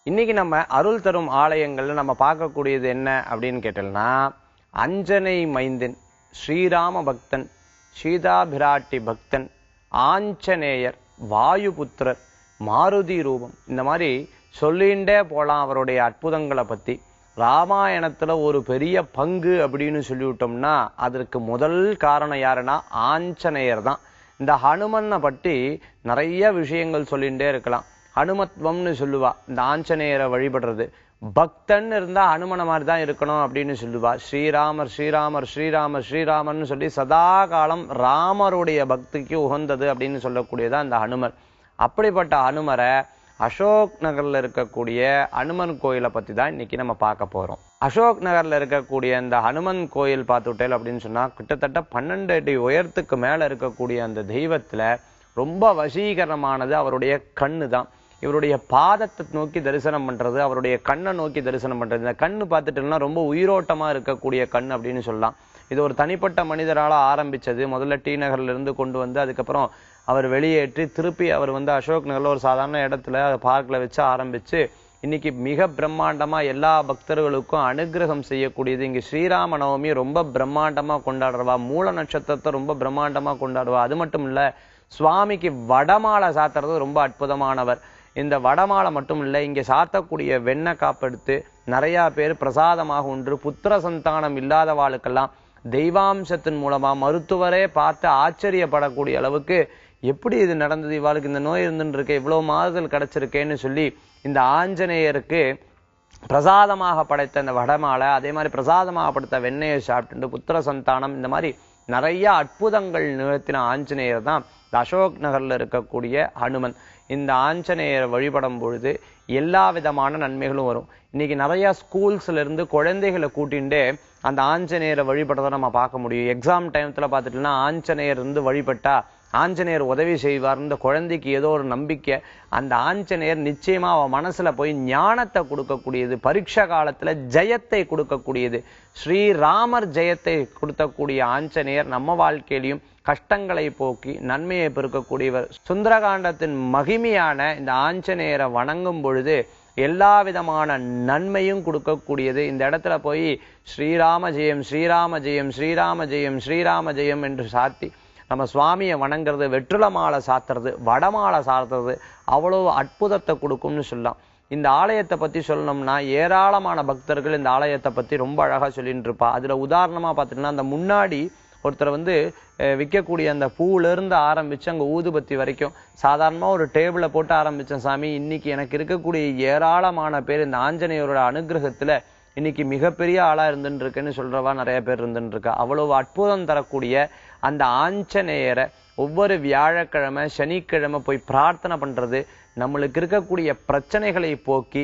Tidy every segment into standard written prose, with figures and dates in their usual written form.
இன்னைக்கு நம்ம அருள் தரும் ஆலயங்கள்ல நம்ம பார்க்கக்கூடியது என்ன அப்படின்னு கேட்டோம்னா, அஞ்சனை மைந்தன், ஸ்ரீராம பக்தன், சீதா பிராட்டி பக்தன், ஆஞ்சநேயர், வாயுபுத்திரர், மாருதி ரூபம், இந்த மாதிரி சொல்லிண்டே போலாம் அவருடைய அற்புதங்களை பத்தி. ராமாயணத்துல ஒரு பெரிய பங்கு அப்படின்னு சொல்லிவிட்டோம்னா அதற்கு முதல் காரணம் யாருன்னா ஆஞ்சநேயர் தான். இந்த ஹனுமனை பற்றி நிறைய விஷயங்கள் சொல்லிகிட்டே இருக்கலாம். ஹனுமத்வம்னு சொல்லுவா, இந்த ஆஞ்சநேயரை வழிபடுறது. பக்தன் இருந்தா ஹனுமனை மாதிரி தான் இருக்கணும் அப்படின்னு சொல்லுவா. ஸ்ரீராமர் ஸ்ரீராமர் ஸ்ரீராமர் ஸ்ரீராமர்னு சொல்லி சதா காலம் ராமருடைய பக்திக்கு உகந்தது அப்படின்னு சொல்லக்கூடியதா இந்த ஹனுமர். அப்படிப்பட்ட ஹனுமரை அசோக் நகர்ல இருக்கக்கூடிய ஹனுமன் கோயிலை பத்தி தான் இன்னைக்கு நம்ம பார்க்க போறோம். அசோக் நகர்ல இருக்கக்கூடிய இந்த ஹனுமன் கோயில் பார்த்துட்டேல் அப்படின்னு சொன்னா கிட்டத்தட்ட 12 அடி உயரத்துக்கு மேல இருக்கக்கூடிய அந்த தெய்வத்துல ரொம்ப வசீகரமானது அவருடைய கண்ணு தான். இவருடைய பாதத்தை நோக்கி தரிசனம் பண்றது, அவருடைய கண்ணை நோக்கி தரிசனம் பண்றது. இந்த கண்ணு பார்த்துட்டோம்னா ரொம்ப உயிரோட்டமா இருக்கக்கூடிய கண் அப்படின்னு சொல்லலாம். இது ஒரு தனிப்பட்ட மனிதரால ஆரம்பிச்சது. முதல்ல டி நகர்ல இருந்து கொண்டு வந்து அதுக்கப்புறம் அவர் வெளியேற்றி திருப்பி அவர் அசோக் நகர்ல ஒரு சாதாரண இடத்துல பார்க்ல வச்சு ஆரம்பிச்சு இன்னைக்கு மிக பிரம்மாண்டமா எல்லா பக்தர்களுக்கும் அனுகிரகம் செய்யக்கூடியது. இங்க ஸ்ரீராம நவமி ரொம்ப பிரம்மாண்டமா கொண்டாடுறவா, மூல நட்சத்திரத்தை ரொம்ப பிரம்மாண்டமா கொண்டாடுவா. அது மட்டும் இல்ல, சுவாமிக்கு வடமாலை சாத்துறது ரொம்ப அற்புதமானவர். இந்த வடமாலை மட்டும் இல்லை, இங்க சாத்தக்கூடிய வெண்ணெய் காப்பெடுத்து நிறைய பேர் பிரசாதமாக உண்டு. புத்திர சந்தானம் இல்லாதவாளுக்கெல்லாம் தெய்வாம்சத்தின் மூலமா மருத்துவரே பார்த்து ஆச்சரியப்படக்கூடிய அளவுக்கு எப்படி இது நடந்தது, இவாளுக்கு இந்த நோய் இருந்துட்டு இருக்கு, இவ்வளவு மாறுதல் கிடைச்சிருக்கேன்னு சொல்லி இந்த ஆஞ்சநேயருக்கு பிரசாதமாக படைத்த இந்த வடமாலை, அதே மாதிரி பிரசாதமாக படைத்த வெண்ணெயை சாப்பிட்டு புத்திர சந்தானம், இந்த மாதிரி நிறைய அற்புதங்கள் நிகழ்த்தின ஆஞ்சநேயர் தான் இந்த அசோக் நகர்ல இருக்கக்கூடிய ஹனுமன். இந்த ஆஞ்சநேயரை வழிபடும் பொழுது எல்லா விதமான நன்மைகளும் வரும். இன்னைக்கு நிறைய ஸ்கூல்ஸ்ல இருந்து குழந்தைகளை கூட்டிகிட்டே அந்த ஆஞ்சநேயரை வழிபடுறதை நம்ம பார்க்க முடியும். எக்ஸாம் டைம்ல பார்த்துட்டோம்னா ஆஞ்சநேயர் இருந்து வழிபட்டா ஆஞ்சநேயர் உதவி செய்வார். இந்த குழந்தைக்கு ஏதோ ஒரு நம்பிக்கை. அந்த ஆஞ்சநேயர் நிச்சயமா அவன் மனசுல போய் ஞானத்தை கொடுக்கக்கூடியது, பரீட்சை காலத்துல ஜெயத்தை கொடுக்கக்கூடியது. ஸ்ரீராமர் ஜெயத்தை கொடுக்கக்கூடிய ஆஞ்சநேயர் நம்ம வாழ்க்கையிலையும் கஷ்டங்களை போக்கி நன்மையை பெருக்கக்கூடியவர். சுந்தரகாண்டத்தின் மகிமையான இந்த ஆஞ்சநேயரை வணங்கும் பொழுது எல்லா விதமான நன்மையும் கொடுக்கக்கூடியது. இந்த இடத்துல போய் ஸ்ரீராம ஜெயம் ஸ்ரீராம ஜெயம் ஸ்ரீராம ஜெயம் ஸ்ரீராம ஜெயம் என்று சாத்தி நம்ம சுவாமியை வணங்குறது, வெற்றில மாலை சாத்துறது, வடமாலை சாத்துறது அவ்வளவு அற்புதத்தை கொடுக்கும்னு சொல்லலாம். இந்த ஆலயத்தை பத்தி சொல்லணும்னா ஏராளமான பக்தர்கள் இந்த ஆலயத்தை பத்தி ரொம்ப அழகா சொல்லிட்டு இருப்பா. அதுல உதாரணமா பார்த்துட்டோம்னா அந்த முன்னாடி ஒருத்தர் விற்கக்கூடிய அந்த பூவுல இருந்து ஆரம்பிச்சு அங்க ஊதுபத்தி வரைக்கும் சாதாரணமா ஒரு டேபிளை போட்டு ஆரம்பிச்சேன் சாமி. இன்னைக்கு எனக்கு இருக்கக்கூடிய ஏராளமான பேர் இந்த ஆஞ்சநேயரோட அனுகிரகத்துல இன்னைக்கு மிகப்பெரிய ஆளா இருந்துட்டு இருக்குன்னு சொல்றவா நிறைய பேர் இருந்துட்டு இருக்கா. அவ்வளவு அற்புதம் தரக்கூடிய அந்த ஆஞ்சநேயரை ஒவ்வொரு வியாழக்கிழமை சனிக்கிழமை போய் பிரார்த்தனை பண்றது நம்மளுக்கு இருக்கக்கூடிய பிரச்சனைகளை போக்கி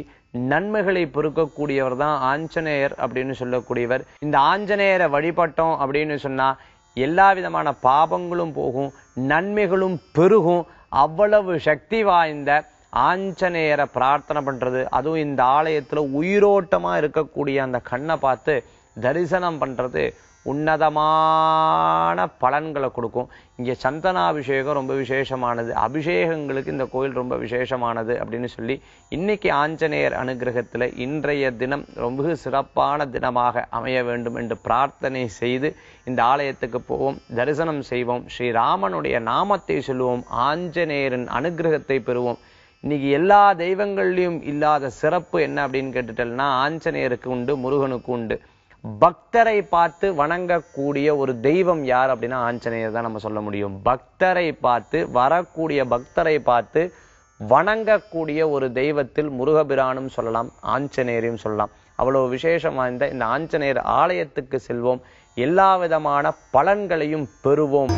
நன்மைகளை பெருக்கக்கூடியவர் தான் ஆஞ்சநேயர் அப்படின்னு சொல்லக்கூடியவர். இந்த ஆஞ்சநேயரை வழிபட்டோம் அப்படின்னு சொன்னா எல்லா விதமான பாபங்களும் போகும், நன்மைகளும் பெருகும். அவ்வளவு சக்தி வாய்ந்த ஆஞ்சநேயரை பிரார்த்தனை பண்றது, அதுவும் இந்த ஆலயத்துல உயிரோட்டமா இருக்கக்கூடிய அந்த கண்ணை பார்த்து தரிசனம் பண்றது உன்னதமான பலன்களை கொடுக்கும். இங்கே சந்தனாபிஷேகம் ரொம்ப விசேஷமானது, அபிஷேகங்களுக்கு இந்த கோயில் ரொம்ப விசேஷமானது அப்படின்னு சொல்லி இன்னைக்கு ஆஞ்சநேயர் அனுகிரகத்துல இன்றைய தினம் ரொம்ப சிறப்பான தினமாக அமைய வேண்டும் என்று பிரார்த்தனை செய்து இந்த ஆலயத்துக்கு போவோம், தரிசனம் செய்வோம், ஸ்ரீராமனுடைய நாமத்தை சொல்லுவோம், ஆஞ்சநேயரின் அனுகிரகத்தை பெறுவோம். இன்னைக்கு எல்லா தெய்வங்கள்லயும் இல்லாத சிறப்பு என்ன அப்படின்னு கேட்டுட்டோம்னா ஆஞ்சநேயருக்கு உண்டு, முருகனுக்கு உண்டு. பக்தரை பார்த்து வணங்கக்கூடிய ஒரு தெய்வம் யார் அப்படின்னா ஆஞ்சநேயர் தான் நம்ம சொல்ல முடியும். பக்தரை பார்த்து வரக்கூடிய பக்தரை பார்த்து வணங்கக்கூடிய ஒரு தெய்வத்தில் முருகபிரானும் சொல்லலாம், ஆஞ்சநேயரையும் சொல்லலாம். அவ்வளவு விசேஷம் வாய்ந்த இந்த ஆஞ்சநேயர் ஆலயத்துக்கு செல்வோம், எல்லா விதமான பலன்களையும் பெறுவோம்.